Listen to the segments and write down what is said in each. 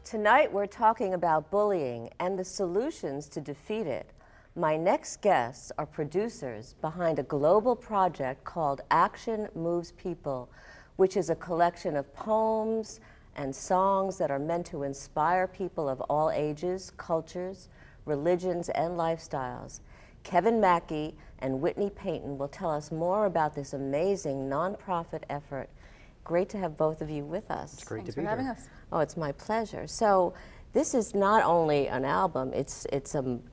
Tonight we're talking about bullying and the solutions to defeat it. My next guests are producers behind a global project called Action Moves People, which is a collection of poems and songs that are meant to inspire people of all ages, cultures, religions, and lifestyles. Kevin Mackey and Whitney Payton will tell us more about this amazing nonprofit effort. Great to have both of you with us. It's great Thanks to be for having here. us. Oh, it's my pleasure. So this is not only an album, it's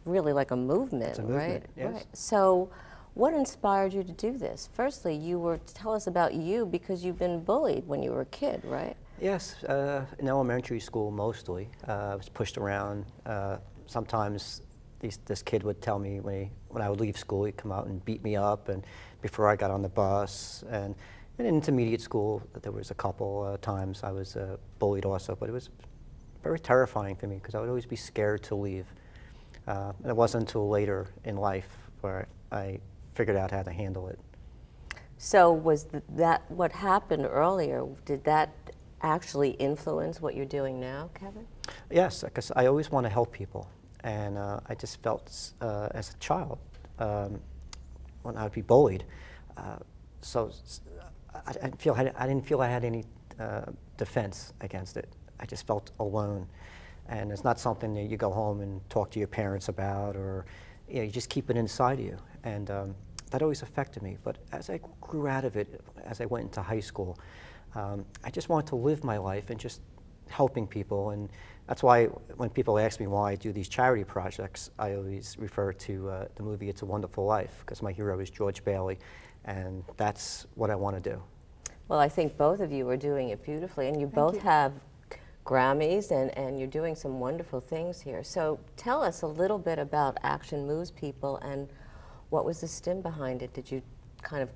really like a movement, It's a movement, right? yes. Right. So what inspired you to do this? Firstly, tell us about you because you've been bullied when you were a kid, right? Yes, in elementary school mostly. I was pushed around. Sometimes this kid would tell me when I would leave school, he'd come out and beat me up, and before I got on the bus. And in intermediate school, there was a couple times I was bullied also, but it was very terrifying for me because I would always be scared to leave. And it wasn't until later in life where I figured out how to handle it. So was that what happened earlier? Did that actually influence what you're doing now, Kevin? Yes, because I always want to help people. And I just felt as a child when I would be bullied, I didn't feel I had any defense against it. I just felt alone, and it's not something that you go home and talk to your parents about, or you just keep it inside of you. And that always affected me. But as I grew out of it, as I went into high school, I just wanted to live my life and just helping people. And that's why when people ask me why I do these charity projects, I always refer to the movie It's a Wonderful Life, because my hero is George Bailey, and that's what I want to do. Well, I think both of you are doing it beautifully, and you both have Grammys, and you're doing some wonderful things here. So tell us a little bit about Action Moves People, and what was the stim behind it? Did you kind of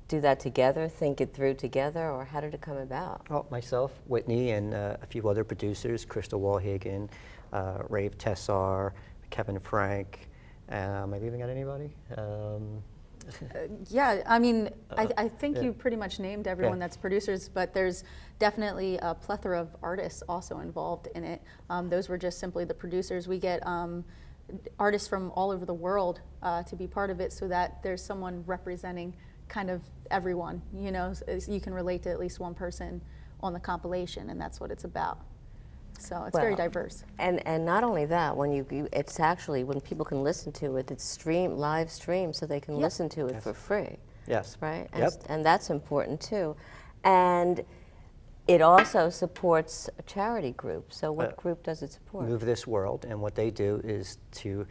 do that together, think it through together, or how did it come about? Well, myself, Whitney, and a few other producers, Crystal Walhagen, Rave Tessar, Kevin Frank, am I leaving out anybody? Yeah, I mean, I think yeah. you pretty much named everyone Yeah. that's producers, but there's definitely a plethora of artists also involved in it. Those were just simply the producers. We get artists from all over the world to be part of it, so that there's someone representing kind of everyone, you know, so you can relate to at least one person on the compilation, and that's what it's about. So it's very Well, diverse. And not only that, it's actually, when people can listen to it, it's live stream, so they can Yep. listen to it Yes. for free, Yes. right? Yep. And that's important too. And it also supports a charity group. So what group does it support? Move This World, and what they do is to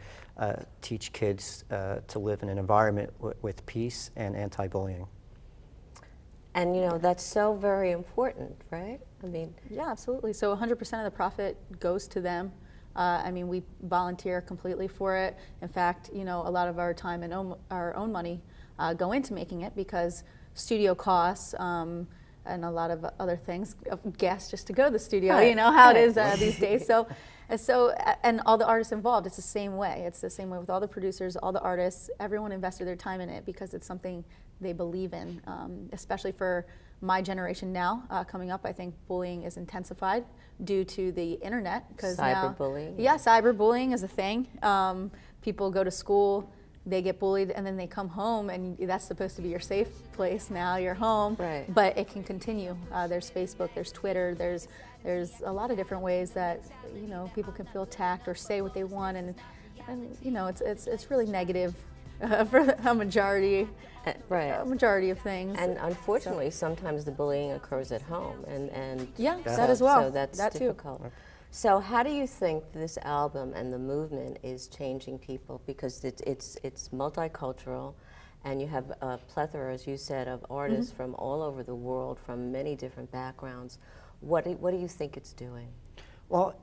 teach kids to live in an environment with peace and anti-bullying. And you know, that's so very important, right? I mean, Yeah, absolutely. So 100% of the profit goes to them. I mean, we volunteer completely for it. In fact, you know, a lot of our time and our own money go into making it, because studio costs and a lot of other things, gas just to go to the studio, Right. you know how it Right. is these days. And all the artists involved, it's the same way. It's the same way with all the producers, all the artists. Everyone invested their time in it because it's something they believe in, especially for my generation now coming up. I think bullying is intensified due to the internet. Cyberbullying. Yeah, cyberbullying is a thing. People go to school, they get bullied, and then they come home, and that's supposed to be your safe place now, you're home. Right. But it can continue. There's Facebook, there's Twitter, there's a lot of different ways that, you know, people can feel attacked or say what they want, and you know, it's really negative for a majority. Right. A majority of things. And unfortunately, sometimes the bullying occurs at home, and Yeah, Yeah. that as well. So that's That too. difficult. So how do you think this album and the movement is changing people? Because it's multicultural, and you have a plethora, as you said, of artists from all over the world, from many different backgrounds. What do you think it's doing? Well,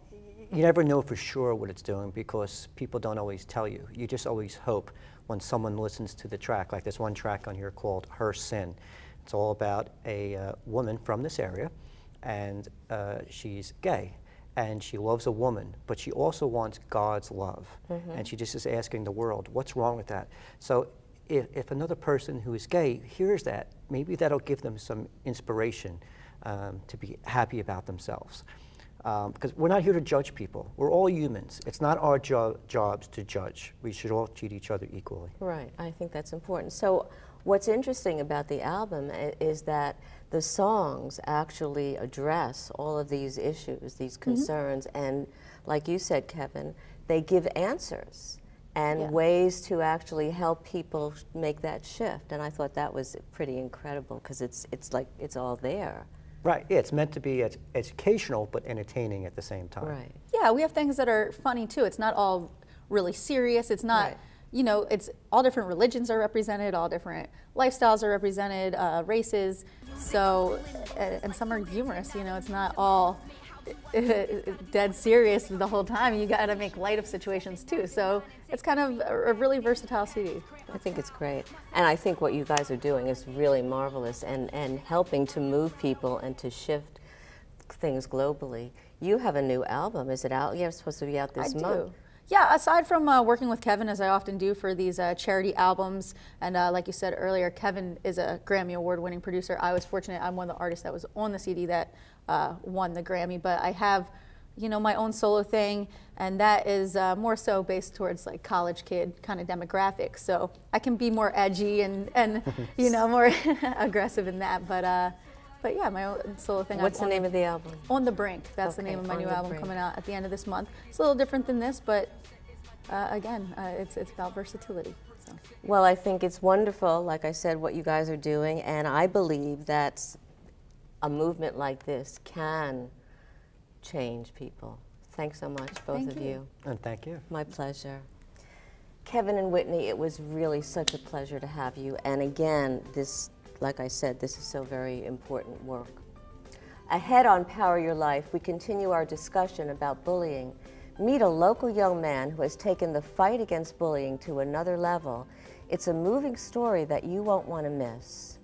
you never know for sure what it's doing because people don't always tell you. You just always hope when someone listens to the track, like there's one track on here called Her Sin. It's all about a woman from this area, and she's gay, and she loves a woman, but she also wants God's love. And she just is asking the world, what's wrong with that? So if another person who is gay hears that, maybe that'll give them some inspiration to be happy about themselves. Because we're not here to judge people. We're all humans. It's not our jobs to judge. We should all treat each other equally. Right, I think that's important. So what's interesting about the album is that the songs actually address all of these issues, these concerns, and like you said, Kevin, they give answers and ways to actually help people make that shift. And I thought that was pretty incredible because it's like it's all there. Right, yeah, it's meant to be educational but entertaining at the same time. Right. Yeah, we have things that are funny too. It's not all really serious. It's not, Right. you know, it's all different religions are represented, all different lifestyles are represented, races. So, and some are humorous, you know, it's not all dead serious the whole time. You got to make light of situations too. So it's kind of a really versatile CD. I think it's great. And I think what you guys are doing is really marvelous and helping to move people and to shift things globally. You have a new album. Is it out? Yeah, it's supposed to be out this month. Do. Yeah, aside from working with Kevin, as I often do for these charity albums, and like you said earlier, Kevin is a Grammy Award-winning producer. I was fortunate; I'm one of the artists that was on the CD that won the Grammy. But I have, you know, my own solo thing, and that is more so based towards like college kid kind of demographic. So I can be more edgy and you know, more aggressive in that. But yeah, my own solo thing. What's the name of the album? On the Brink. That's the Okay, name of my On new the album Brink. coming out at the end of this month. It's a little different than this, but again, it's about versatility. So. Well, I think it's wonderful, like I said, what you guys are doing, and I believe that a movement like this can change people. Thanks so much, both Thank of you. you. And thank you. My pleasure. Kevin and Whitney, it was really such a pleasure to have you. And again, this, like I said, this is so very important work. Ahead on Power Your Life, we continue our discussion about bullying. Meet a local young man who has taken the fight against bullying to another level. It's a moving story that you won't want to miss.